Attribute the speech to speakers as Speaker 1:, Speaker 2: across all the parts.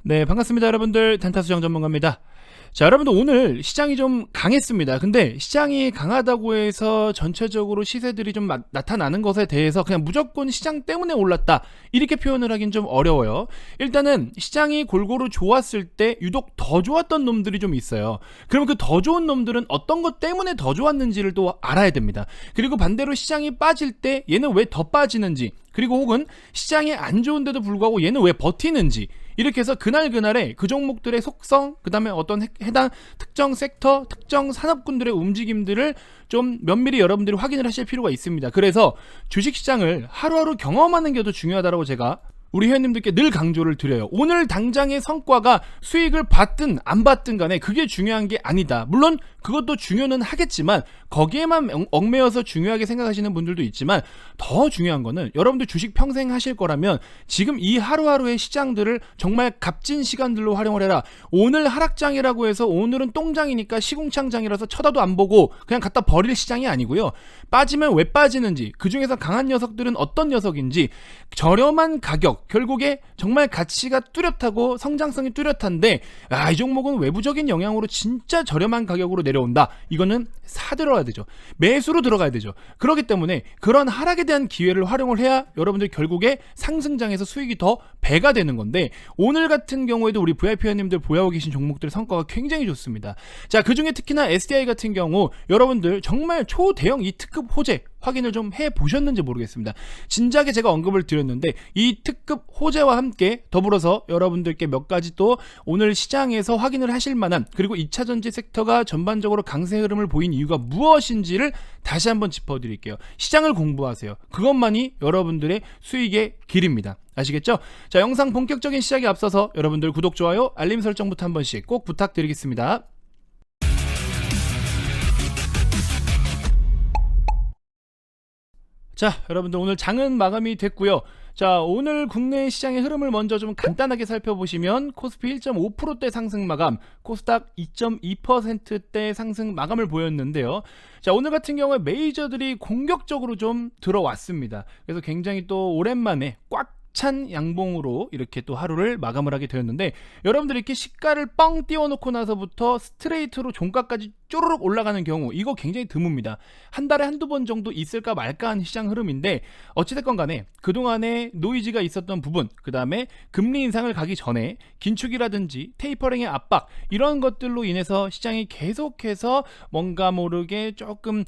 Speaker 1: 네, 반갑습니다. 여러분들. 단타수정 전문가입니다. 자, 여러분들 오늘 시장이 좀 강했습니다. 근데 시장이 강하다고 해서 전체적으로 시세들이 좀 나타나는 것에 대해서 그냥 무조건 시장 때문에 올랐다, 이렇게 표현을 하긴 좀 어려워요. 일단은 시장이 골고루 좋았을 때 유독 더 좋았던 놈들이 좀 있어요. 그럼 그 더 좋은 놈들은 어떤 것 때문에 더 좋았는지를 또 알아야 됩니다. 그리고 반대로 시장이 빠질 때 얘는 왜 더 빠지는지, 그리고 혹은 시장이 안 좋은데도 불구하고 얘는 왜 버티는지, 이렇게 해서 그날그날의 그 종목들의 속성, 그 다음에 어떤 해당 특정 섹터, 특정 산업군들의 움직임들을 좀 면밀히 여러분들이 확인을 하실 필요가 있습니다. 그래서 주식시장을 하루하루 경험하는 게 더 중요하다고 제가 우리 회원님들께 늘 강조를 드려요. 오늘 당장의 성과가 수익을 받든 안 받든 간에 그게 중요한 게 아니다. 물론 그것도 중요는 하겠지만 거기에만 얽매여서 중요하게 생각하시는 분들도 있지만, 더 중요한 거는 여러분들 주식 평생 하실 거라면 지금 이 하루하루의 시장들을 정말 값진 시간들로 활용을 해라. 오늘 하락장이라고 해서 오늘은 똥장이니까 시궁창장이라서 쳐다도 안 보고 그냥 갖다 버릴 시장이 아니고요. 빠지면 왜 빠지는지, 그 중에서 강한 녀석들은 어떤 녀석인지, 저렴한 가격, 결국에 정말 가치가 뚜렷하고 성장성이 뚜렷한데 이 종목은 외부적인 영향으로 진짜 저렴한 가격으로 내려온다, 이거는 사들어야 되죠. 매수로 들어가야 되죠. 그렇기 때문에 그런 하락에 대한 기회를 활용을 해야 여러분들 결국에 상승장에서 수익이 더 배가 되는 건데, 오늘 같은 경우에도 우리 VIP 회원님들 보유하고 계신 종목들의 성과가 굉장히 좋습니다. 자, 그중에 특히나 SDI 같은 경우 여러분들 정말 초대형 이 특급 호재 확인을 좀 해보셨는지 모르겠습니다. 진작에 제가 언급을 드렸는데 이 특급 호재와 함께 더불어서 여러분들께 몇 가지 또 오늘 시장에서 확인을 하실 만한, 그리고 2차전지 섹터가 전반적으로 강세 흐름을 보인 이유가 무엇인지를 다시 한번 짚어드릴게요. 시장을 공부하세요. 그것만이 여러분들의 수익의 길입니다. 아시겠죠? 자, 영상 본격적인 시작에 앞서서 여러분들 구독, 좋아요, 알림 설정부터 한 번씩 꼭 부탁드리겠습니다. 자, 여러분들 오늘 장은 마감이 됐고요. 자, 오늘 국내 시장의 흐름을 먼저 좀 간단하게 살펴보시면 코스피 1.5%대 상승 마감, 코스닥 2.2%대 상승 마감을 보였는데요. 자, 오늘 같은 경우에 메이저들이 공격적으로 좀 들어왔습니다. 그래서 굉장히 또 오랜만에 꽉 찬 양봉으로 이렇게 또 하루를 마감을 하게 되었는데, 여러분들이 이렇게 시가를 뻥 띄워놓고 나서부터 스트레이트로 종가까지 쪼르륵 올라가는 경우, 이거 굉장히 드뭅니다. 한 달에 한두 번 정도 있을까 말까 한 시장 흐름인데, 어찌됐건 간에 그동안에 노이즈가 있었던 부분, 그 다음에 금리 인상을 가기 전에 긴축이라든지 테이퍼링의 압박, 이런 것들로 인해서 시장이 계속해서 뭔가 모르게 조금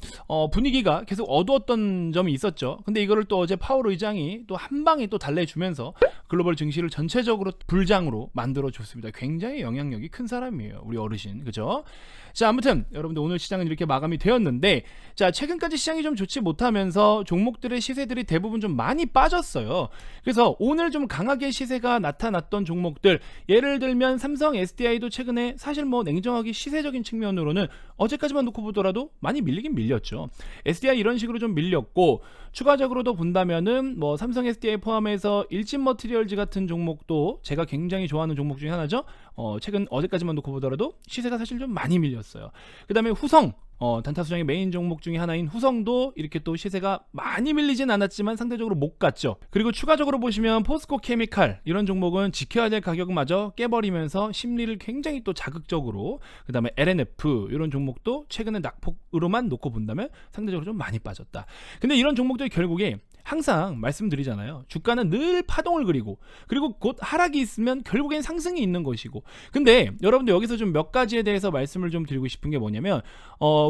Speaker 1: 분위기가 계속 어두웠던 점이 있었죠. 근데 이거를 또 어제 파월 의장이 또 한 방에 또 달래주면서 글로벌 증시를 전체적으로 불장으로 만들어줬습니다. 굉장히 영향력이 큰 사람이에요, 우리 어르신. 그죠? 자, 아무튼 여러분들 오늘 시장은 이렇게 마감이 되었는데, 자, 최근까지 시장이 좀 좋지 못하면서 종목들의 시세들이 대부분 좀 많이 빠졌어요. 그래서 오늘 좀 강하게 시세가 나타났던 종목들, 예를 들면 삼성 SDI도 최근에 사실 뭐 냉정하게 시세적인 측면으로는 어제까지만 놓고 보더라도 많이 밀리긴 밀렸죠. SDI 이런 식으로 좀 밀렸고, 추가적으로도 본다면은 뭐 삼성 SDI 포함해서 일진 머티리얼즈 같은 종목도 제가 굉장히 좋아하는 종목 중에 하나죠. 최근 어제까지만 놓고 보더라도 시세가 사실 좀 많이 밀렸어요. 그 다음에 후성, 단타수정의 메인 종목 중에 하나인 후성도 이렇게 또 시세가 많이 밀리진 않았지만 상대적으로 못 갔죠. 그리고 추가적으로 보시면 포스코 케미칼, 이런 종목은 지켜야 될 가격마저 깨버리면서 심리를 굉장히 또 자극적으로, 그 다음에 LNF 이런 종목도 최근에 낙폭으로만 놓고 본다면 상대적으로 좀 많이 빠졌다. 근데 이런 종목들이 결국에 항상 말씀드리잖아요. 주가는 늘 파동을 그리고, 그리고 곧 하락이 있으면 결국엔 상승이 있는 것이고. 근데 여러분들 여기서 좀 몇 가지에 대해서 말씀을 좀 드리고 싶은 게 뭐냐면,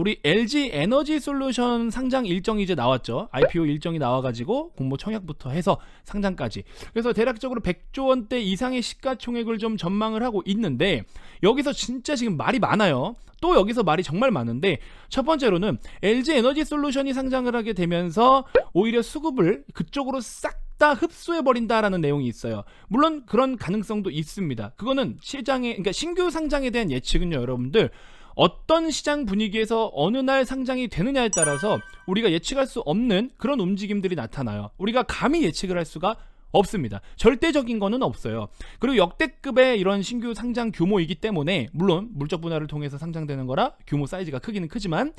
Speaker 1: 우리 LG 에너지 솔루션 상장 일정이 이제 나왔죠. IPO 일정이 나와가지고 공모 청약부터 해서 상장까지. 그래서 대략적으로 100조 원대 이상의 시가총액을 좀 전망을 하고 있는데, 여기서 진짜 지금 말이 많아요. 또 여기서 말이 정말 많은데, 첫 번째로는 LG 에너지 솔루션이 상장을 하게 되면서 오히려 수급을 그쪽으로 싹 다 흡수해버린다라는 내용이 있어요. 물론 그런 가능성도 있습니다. 그거는 그러니까 신규 상장에 대한 예측은요, 여러분들 어떤 시장 분위기에서 어느 날 상장이 되느냐에 따라서 우리가 예측할 수 없는 그런 움직임들이 나타나요. 우리가 감히 예측을 할 수가 없습니다. 절대적인 거는 없어요. 그리고 역대급의 이런 신규 상장 규모이기 때문에 물론 물적 분할을 통해서 상장되는 거라 규모 사이즈가 크기는 크지만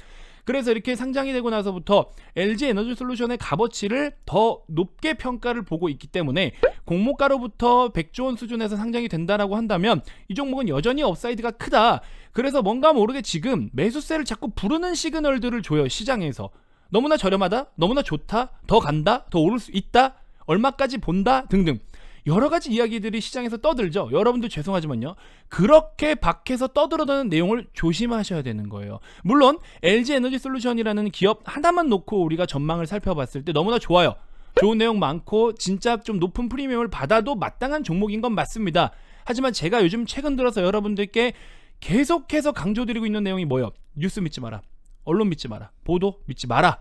Speaker 1: 그래서 이렇게 상장이 되고 나서부터 LG 에너지솔루션의 값어치를 더 높게 평가를 보고 있기 때문에 공모가로부터 100조 원 수준에서 상장이 된다라고 한다면 이 종목은 여전히 업사이드가 크다. 그래서 뭔가 모르게 지금 매수세를 자꾸 부르는 시그널들을 줘요. 시장에서. 너무나 저렴하다, 너무나 좋다, 더 간다, 더 오를 수 있다, 얼마까지 본다 등등 여러 가지 이야기들이 시장에서 떠들죠. 여러분들 죄송하지만요, 그렇게 밖에서 떠들어대는 내용을 조심하셔야 되는 거예요. 물론 LG 에너지솔루션이라는 기업 하나만 놓고 우리가 전망을 살펴봤을 때 너무나 좋아요. 좋은 내용 많고 진짜 좀 높은 프리미엄을 받아도 마땅한 종목인 건 맞습니다. 하지만 제가 요즘 최근 들어서 여러분들께 계속해서 강조드리고 있는 내용이 뭐예요? 뉴스 믿지 마라, 언론 믿지 마라, 보도 믿지 마라,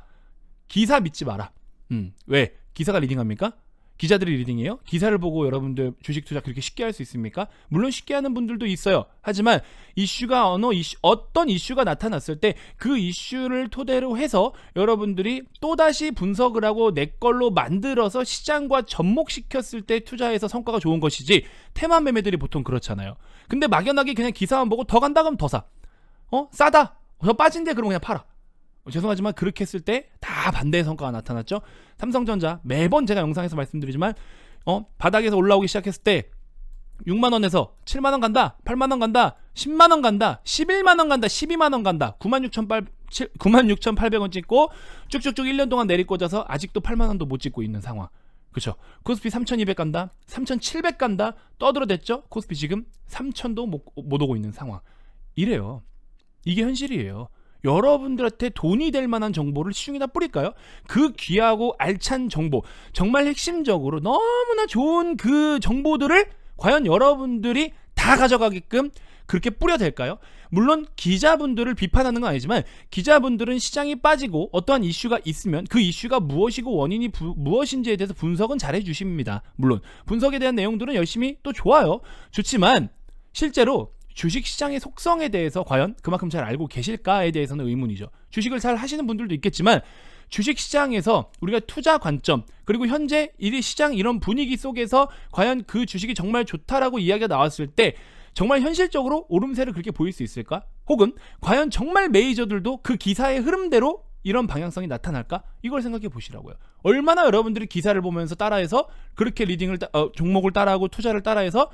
Speaker 1: 기사 믿지 마라. 왜? 기사가 리딩합니까? 기자들이 리딩이에요? 기사를 보고 여러분들 주식 투자 그렇게 쉽게 할 수 있습니까? 물론 쉽게 하는 분들도 있어요. 하지만 이슈가 어떤 이슈가 나타났을 때 그 이슈를 토대로 해서 여러분들이 또다시 분석을 하고 내 걸로 만들어서 시장과 접목시켰을 때 투자해서 성과가 좋은 것이지, 테마 매매들이 보통 그렇잖아요. 근데 막연하게 그냥 기사만 보고 더 간다 그러면 더 사. 싸다, 더 빠진대 그러면 그냥 팔아. 죄송하지만 그렇게 했을 때 다 반대의 성과가 나타났죠. 삼성전자 매번 제가 영상에서 말씀드리지만 바닥에서 올라오기 시작했을 때 6만원에서 7만원 간다, 8만원 간다, 10만원 간다, 11만원 간다, 12만원 간다, 96,800원 찍고 쭉쭉쭉 1년 동안 내리꽂아서 아직도 8만원도 못 찍고 있는 상황. 그렇죠. 코스피 3,200 간다, 3,700 간다, 떠들어댔죠. 코스피 지금 3,000도 못 오고 있는 상황. 이래요. 이게 현실이에요. 여러분들한테 돈이 될 만한 정보를 시중에다 뿌릴까요? 그 귀하고 알찬 정보, 정말 핵심적으로 너무나 좋은 그 정보들을 과연 여러분들이 다 가져가게끔 그렇게 뿌려댈까요? 물론 기자분들을 비판하는 건 아니지만 기자분들은 시장이 빠지고 어떠한 이슈가 있으면 그 이슈가 무엇이고 원인이 무엇인지에 대해서 분석은 잘 해주십니다. 물론 분석에 대한 내용들은 열심히 또 좋지만 실제로 주식시장의 속성에 대해서 과연 그만큼 잘 알고 계실까에 대해서는 의문이죠. 주식을 잘 하시는 분들도 있겠지만 주식시장에서 우리가 투자 관점, 그리고 현재 이 시장 이런 분위기 속에서 과연 그 주식이 정말 좋다라고 이야기가 나왔을 때 정말 현실적으로 오름세를 그렇게 보일 수 있을까? 혹은 과연 정말 메이저들도 그 기사의 흐름대로 이런 방향성이 나타날까? 이걸 생각해 보시라고요. 얼마나 여러분들이 기사를 보면서 따라해서 그렇게 종목을 따라하고 투자를 따라해서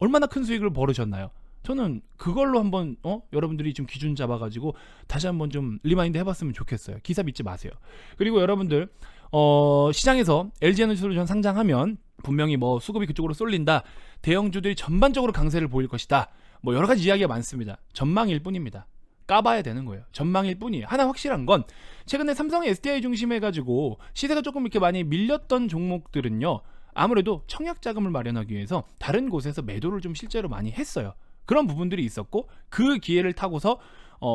Speaker 1: 얼마나 큰 수익을 벌으셨나요? 저는 그걸로 한번 여러분들이 좀 기준 잡아가지고 다시 한번 좀 리마인드 해봤으면 좋겠어요. 기사 믿지 마세요. 그리고 여러분들 시장에서 LG에너지솔루션 상장하면 분명히 뭐 수급이 그쪽으로 쏠린다, 대형주들이 전반적으로 강세를 보일 것이다, 뭐 여러 가지 이야기가 많습니다. 전망일 뿐입니다. 까봐야 되는 거예요. 전망일 뿐이에요. 하나 확실한 건 최근에 삼성의 SDI 중심해가지고 시세가 조금 이렇게 많이 밀렸던 종목들은요, 아무래도 청약 자금을 마련하기 위해서 다른 곳에서 매도를 좀 실제로 많이 했어요. 그런 부분들이 있었고 그 기회를 타고서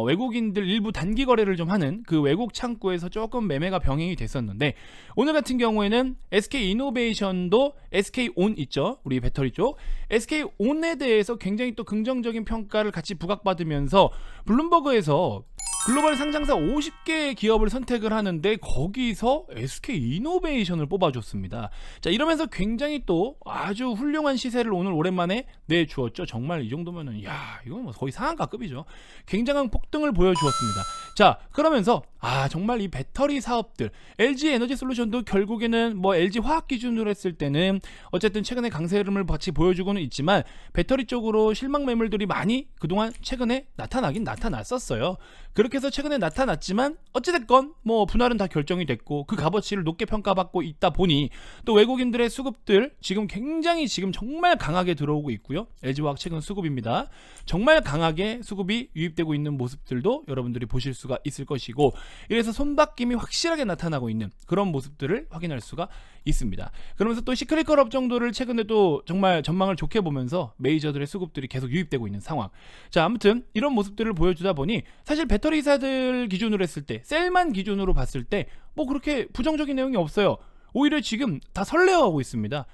Speaker 1: 외국인들 일부 단기 거래를 좀 하는 그 외국 창구에서 조금 매매가 병행이 됐었는데, 오늘 같은 경우에는 SK이노베이션도 SK온 있죠, 우리 배터리 쪽 SK온에 대해서 굉장히 또 긍정적인 평가를 같이 부각받으면서 블룸버그에서 글로벌 상장사 50개 기업을 선택을 하는데 거기서 SK이노베이션을 뽑아줬습니다. 자, 이러면서 굉장히 또 아주 훌륭한 시세를 오늘 오랜만에 내주었죠. 정말 이 정도면은 이건 뭐 거의 상한가급이죠. 굉장한 폭등을 보여주었습니다. 자, 그러면서 정말 이 배터리 사업들, LG 에너지솔루션도 결국에는 뭐 LG 화학 기준으로 했을 때는 어쨌든 최근에 강세 흐름을 같이 보여주고는 있지만 배터리 쪽으로 실망 매물들이 많이 그동안 최근에 나타나긴 나타났었어요. 그렇게 해서 최근에 나타났지만 어찌됐건 뭐 분할은 다 결정이 됐고 그 값어치를 높게 평가받고 있다 보니 또 외국인들의 수급들 지금 굉장히 지금 정말 강하게 들어오고 있고요. LG화학 최근 수급입니다. 정말 강하게 수급이 유입되고 있는 모습들도 여러분들이 보실 수가 있을 것이고, 이래서 손바뀜이 확실하게 나타나고 있는 그런 모습들을 확인할 수가 있습니다. 그러면서 또 시크릿컬 업종들을 최근에도 정말 전망을 좋게 보면서 메이저들의 수급들이 계속 유입되고 있는 상황. 자, 아무튼 이런 모습들을 보여주다 보니 사실 배터리사들 기준으로 했을 때, 셀만 기준으로 봤을 때 뭐 그렇게 부정적인 내용이 없어요. 오히려 지금 다 설레어하고 있습니다.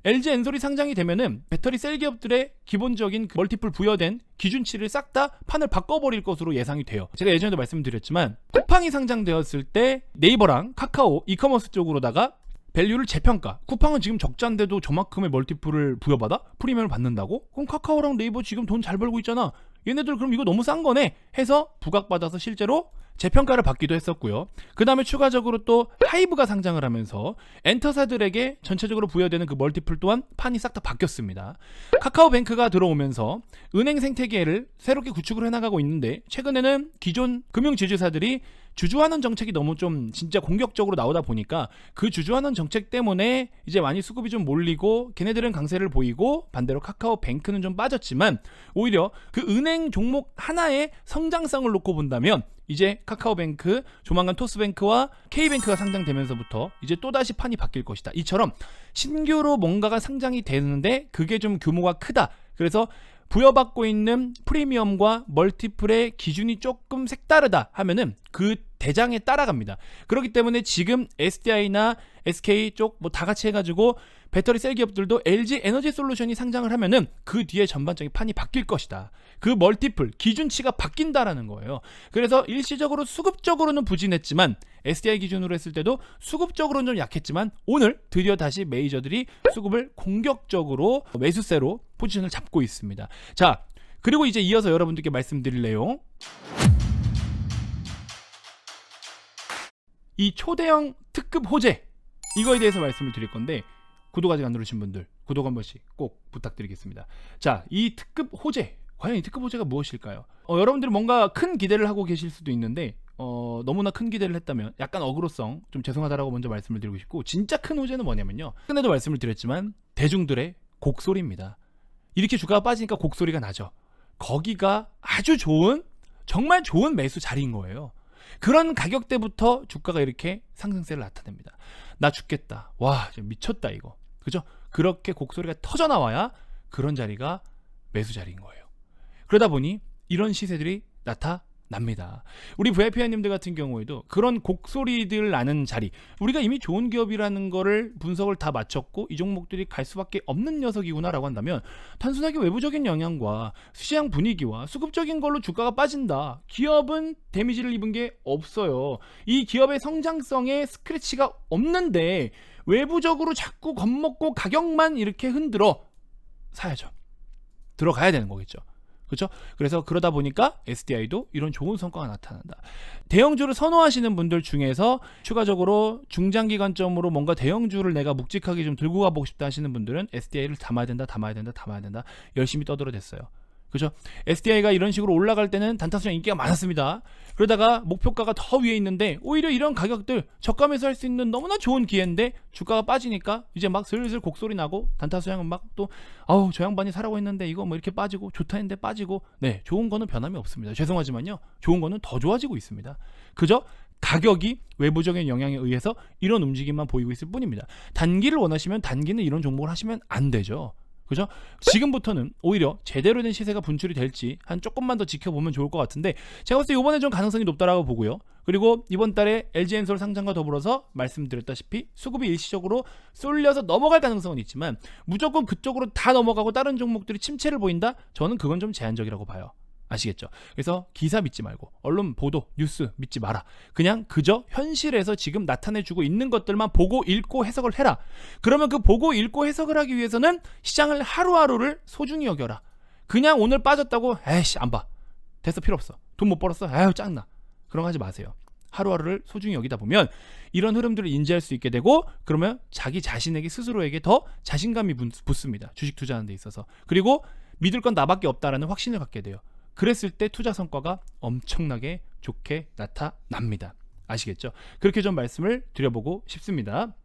Speaker 1: LG 엔솔이 상장이 되면은 배터리 셀 기업들의 기본적인 멀티플 부여된 기준치를 싹 다 판을 바꿔버릴 것으로 예상이 돼요. 제가 예전에도 말씀드렸지만 쿠팡이 상장되었을 때 네이버랑 카카오 이커머스 쪽으로다가 밸류를 재평가. 쿠팡은 지금 적자인데도 저만큼의 멀티플을 부여받아? 프리미엄을 받는다고? 그럼 카카오랑 네이버 지금 돈 잘 벌고 있잖아. 얘네들 그럼 이거 너무 싼 거네 해서 부각받아서 실제로 재평가를 받기도 했었고요. 그 다음에 추가적으로 또 하이브가 상장을 하면서 엔터사들에게 전체적으로 부여되는 그 멀티플 또한 판이 싹 다 바뀌었습니다. 카카오뱅크가 들어오면서 은행 생태계를 새롭게 구축을 해나가고 있는데, 최근에는 기존 금융지주사들이 주주환원 정책이 너무 좀 진짜 공격적으로 나오다 보니까 그 주주환원 정책 때문에 이제 많이 수급이 좀 몰리고 걔네들은 강세를 보이고, 반대로 카카오뱅크는 좀 빠졌지만 오히려 그 은행 종목 하나의 성장성을 놓고 본다면 이제 카카오뱅크, 조만간 토스뱅크와 K뱅크가 상장되면서부터 이제 또다시 판이 바뀔 것이다. 이처럼 신규로 뭔가가 상장이 되는데 그게 좀 규모가 크다. 그래서 부여받고 있는 프리미엄과 멀티플의 기준이 조금 색다르다 하면은 그 대장에 따라갑니다. 그렇기 때문에 지금 SDI나 SK 쪽 뭐 다 같이 해가지고 배터리 셀 기업들도 LG 에너지 솔루션이 상장을 하면은 그 뒤에 전반적인 판이 바뀔 것이다. 그 멀티플 기준치가 바뀐다라는 거예요. 그래서 일시적으로 수급적으로는 부진했지만 SDI 기준으로 했을 때도 수급적으로는 좀 약했지만 오늘 드디어 다시 메이저들이 수급을 공격적으로 매수세로 포지션을 잡고 있습니다. 자, 그리고 이제 이어서 여러분들께 말씀드릴 내용, 이 초대형 특급 호재, 이거에 대해서 말씀을 드릴 건데 구독 아직 안 누르신 분들 구독 한 번씩 꼭 부탁드리겠습니다. 자, 이 특급 호재, 과연 이 특급 호재가 무엇일까요? 여러분들이 뭔가 큰 기대를 하고 계실 수도 있는데 너무나 큰 기대를 했다면 약간 어그로성 좀 죄송하다라고 먼저 말씀을 드리고 싶고, 진짜 큰 호재는 뭐냐면요, 전에도 말씀을 드렸지만 대중들의 곡소리입니다. 이렇게 주가가 빠지니까 곡소리가 나죠. 거기가 아주 좋은, 정말 좋은 매수 자리인 거예요. 그런 가격대부터 주가가 이렇게 상승세를 나타냅니다. 나 죽겠다, 와 진짜 미쳤다 이거, 그죠? 그렇게 곡소리가 터져 나와야 그런 자리가 매수 자리인 거예요. 그러다 보니 이런 시세들이 나타납니다. 우리 VIP님들 같은 경우에도 그런 곡소리들 나는 자리, 우리가 이미 좋은 기업이라는 거를 분석을 다 마쳤고 이 종목들이 갈 수밖에 없는 녀석이구나 라고 한다면, 단순하게 외부적인 영향과 시장 분위기와 수급적인 걸로 주가가 빠진다, 기업은 데미지를 입은 게 없어요. 이 기업의 성장성에 스크래치가 없는데 외부적으로 자꾸 겁먹고 가격만 이렇게 흔들어 사야죠. 들어가야 되는 거겠죠. 그렇죠? 그래서 그러다 보니까 SDI도 이런 좋은 성과가 나타난다. 대형주를 선호하시는 분들 중에서 추가적으로 중장기관점으로 뭔가 대형주를 내가 묵직하게 좀 들고 가보고 싶다 하시는 분들은 SDI를 담아야 된다 열심히 떠들어댔어요. 그죠? SDI가 이런 식으로 올라갈 때는 단타수량 인기가 많았습니다. 그러다가 목표가가 더 위에 있는데 오히려 이런 가격들 저가에서 할 수 있는 너무나 좋은 기회인데 주가가 빠지니까 이제 막 슬슬 곡소리 나고, 단타수량은 막 또 아우 저 양반이 사라고 했는데 이거 뭐 이렇게 빠지고, 좋다 했는데 빠지고. 네, 좋은 거는 변함이 없습니다. 죄송하지만요, 좋은 거는 더 좋아지고 있습니다. 그죠? 가격이 외부적인 영향에 의해서 이런 움직임만 보이고 있을 뿐입니다. 단기를 원하시면 단기는 이런 종목을 하시면 안 되죠. 그죠? 지금부터는 오히려 제대로 된 시세가 분출이 될지 한 조금만 더 지켜보면 좋을 것 같은데, 제가 봤을 때 이번에 좀 가능성이 높다라고 보고요. 그리고 이번 달에 LG엔솔 상장과 더불어서 말씀드렸다시피 수급이 일시적으로 쏠려서 넘어갈 가능성은 있지만 무조건 그쪽으로 다 넘어가고 다른 종목들이 침체를 보인다? 저는 그건 좀 제한적이라고 봐요. 아시겠죠? 그래서 기사 믿지 말고 언론 보도, 뉴스 믿지 마라. 그냥 그저 현실에서 지금 나타내주고 있는 것들만 보고 읽고 해석을 해라. 그러면 그 보고 읽고 해석을 하기 위해서는 시장을 하루하루를 소중히 여겨라. 그냥 오늘 빠졌다고 에이씨 안 봐, 됐어, 필요 없어, 돈 못 벌었어, 아유 짱나, 그런 거 하지 마세요. 하루하루를 소중히 여기다 보면 이런 흐름들을 인지할 수 있게 되고, 그러면 자기 자신에게 스스로에게 더 자신감이 붙습니다. 주식 투자하는 데 있어서. 그리고 믿을 건 나밖에 없다라는 확신을 갖게 돼요. 그랬을 때 투자 성과가 엄청나게 좋게 나타납니다. 아시겠죠? 그렇게 좀 말씀을 드려보고 싶습니다.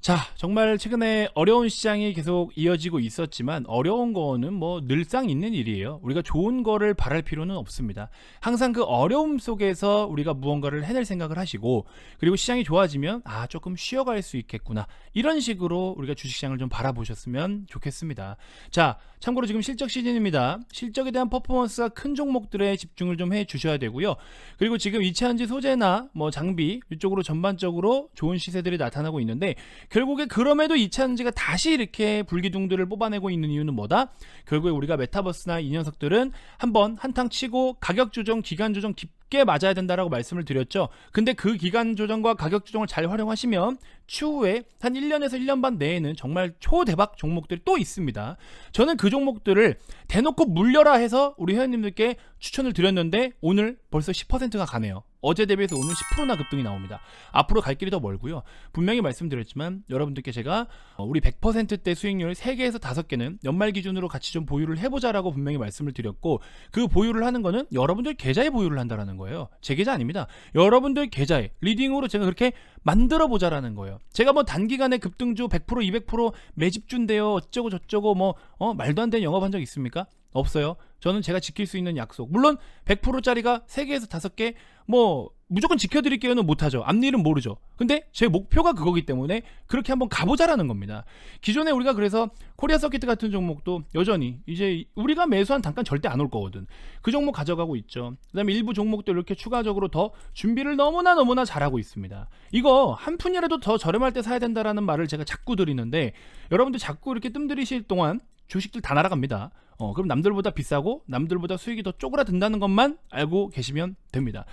Speaker 1: 자, 정말 최근에 어려운 시장이 계속 이어지고 있었지만 어려운 거는 뭐 늘상 있는 일이에요. 우리가 좋은 거를 바랄 필요는 없습니다. 항상 그 어려움 속에서 우리가 무언가를 해낼 생각을 하시고, 그리고 시장이 좋아지면 아 조금 쉬어갈 수 있겠구나, 이런 식으로 우리가 주식시장을 좀 바라보셨으면 좋겠습니다. 자, 참고로 지금 실적 시즌입니다. 실적에 대한 퍼포먼스가 큰 종목들에 집중을 좀 해주셔야 되고요. 그리고 지금 2차전지 소재나 뭐 장비 이쪽으로 전반적으로 좋은 시세들이 나타나고 있는데, 결국에 그럼에도 2차전지가 다시 이렇게 불기둥들을 뽑아내고 있는 이유는 뭐다? 결국에 우리가 메타버스나 이 녀석들은 한번 한탕 치고 가격 조정, 기간 조정 깊게 높게 맞아야 된다라고 말씀을 드렸죠. 근데 그 기간 조정과 가격 조정을 잘 활용하시면 추후에 한 1년에서 1년 반 내에는 정말 초대박 종목들이 또 있습니다. 저는 그 종목들을 대놓고 물려라 해서 우리 회원님들께 추천을 드렸는데 오늘 벌써 10%가 가네요. 어제 대비해서 오늘 10%나 급등이 나옵니다. 앞으로 갈 길이 더 멀고요. 분명히 말씀드렸지만 여러분들께 제가 우리 100%대 수익률 3개에서 5개는 연말 기준으로 같이 좀 보유를 해보자라고 분명히 말씀을 드렸고, 그 보유를 하는 거는 여러분들 계좌에 보유를 한다라는 거예요. 제 계좌 아닙니다. 여러분들 계좌에 리딩으로 제가 그렇게 만들어 보자라는 거예요. 제가 뭐 단기간에 급등주 100% 200% 매집주인데요 어쩌고 저쩌고 뭐 말도 안 되는 영업한 적 있습니까? 없어요. 저는 제가 지킬 수 있는 약속, 물론 100%짜리가 3개에서 5개 뭐 무조건 지켜드릴게요는 못하죠. 앞일은 모르죠. 근데 제 목표가 그거기 때문에 그렇게 한번 가보자라는 겁니다. 기존에 우리가 그래서 코리아 서킷 같은 종목도 여전히 이제 우리가 매수한 단가는 절대 안 올 거거든. 그 종목 가져가고 있죠. 그 다음에 일부 종목도 이렇게 추가적으로 더 준비를 너무나 잘하고 있습니다. 이거 한 푼이라도 더 저렴할 때 사야 된다라는 말을 제가 자꾸 드리는데, 여러분들 자꾸 이렇게 뜸들이실 동안 주식들 다 날아갑니다. 그럼 남들보다 비싸고 남들보다 수익이 더 쪼그라든다는 것만 알고 계시면 됩니다.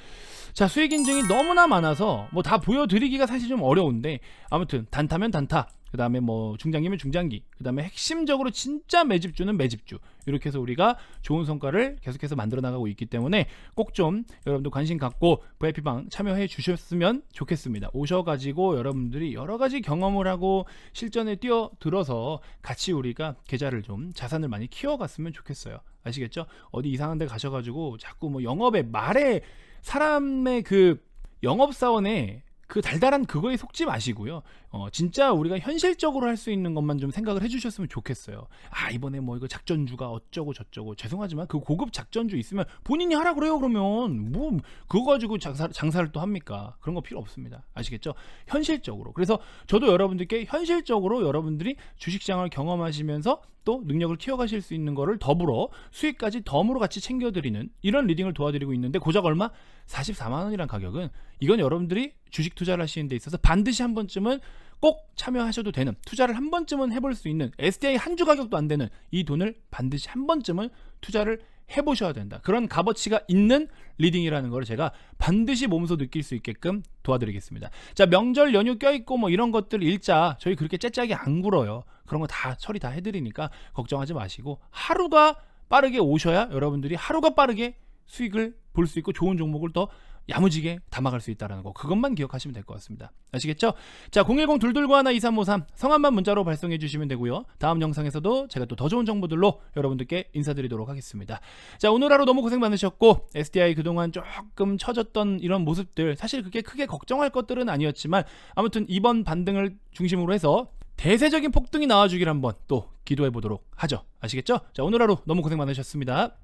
Speaker 1: 자, 수익 인증이 너무나 많아서 뭐 다 보여드리기가 사실 좀 어려운데, 아무튼 단타면 단타, 그 다음에 뭐 중장기면 중장기, 그 다음에 핵심적으로 진짜 매집주는 매집주, 이렇게 해서 우리가 좋은 성과를 계속해서 만들어 나가고 있기 때문에 꼭 좀 여러분들 관심 갖고 VIP방 참여해 주셨으면 좋겠습니다. 오셔가지고 여러분들이 여러가지 경험을 하고 실전에 뛰어들어서 같이 우리가 계좌를 좀 자산을 많이 키워갔으면 좋겠어요. 아시겠죠? 어디 이상한 데 가셔가지고 자꾸 뭐 영업의 말에 사람의 그 영업사원의 그 달달한 그거에 속지 마시고요. 진짜 우리가 현실적으로 할 수 있는 것만 좀 생각을 해주셨으면 좋겠어요. 아, 이번에 뭐 이거 작전주가 어쩌고 저쩌고, 죄송하지만 그 고급 작전주 있으면 본인이 하라 그래요. 그러면 뭐 그거 가지고 장사를 또 합니까? 그런 거 필요 없습니다. 아시겠죠? 현실적으로. 그래서 저도 여러분들께 현실적으로 여러분들이 주식시장을 경험하시면서 또 능력을 키워가실 수 있는 거를 더불어 수익까지 덤으로 같이 챙겨드리는 이런 리딩을 도와드리고 있는데, 고작 얼마? 44만원이란 가격은, 이건 여러분들이 주식 투자를 하시는 데 있어서 반드시 한 번쯤은 꼭 참여하셔도 되는, 투자를 한 번쯤은 해볼 수 있는, SDI 한 주 가격도 안 되는 이 돈을 반드시 한 번쯤은 투자를 해보셔야 된다. 그런 값어치가 있는 리딩이라는 걸 제가 반드시 몸소 느낄 수 있게끔 도와드리겠습니다. 자, 명절 연휴 껴있고 뭐 이런 것들 일자 저희 그렇게 째짜게 안 굴어요. 그런 거 다 처리 다 해드리니까 걱정하지 마시고, 하루가 빠르게 오셔야 여러분들이 하루가 빠르게 수익을 볼 수 있고 좋은 종목을 더 야무지게 담아갈 수 있다는 거, 그것만 기억하시면 될 것 같습니다. 아시겠죠? 자, 010-229-2353 성함만 문자로 발송해 주시면 되고요. 다음 영상에서도 제가 또 더 좋은 정보들로 여러분들께 인사드리도록 하겠습니다. 자, 오늘 하루 너무 고생 많으셨고, SDI 그동안 조금 처졌던 이런 모습들, 사실 그게 크게 걱정할 것들은 아니었지만 아무튼 이번 반등을 중심으로 해서 대세적인 폭등이 나와주길 한번 또 기도해 보도록 하죠. 아시겠죠? 자, 오늘 하루 너무 고생 많으셨습니다.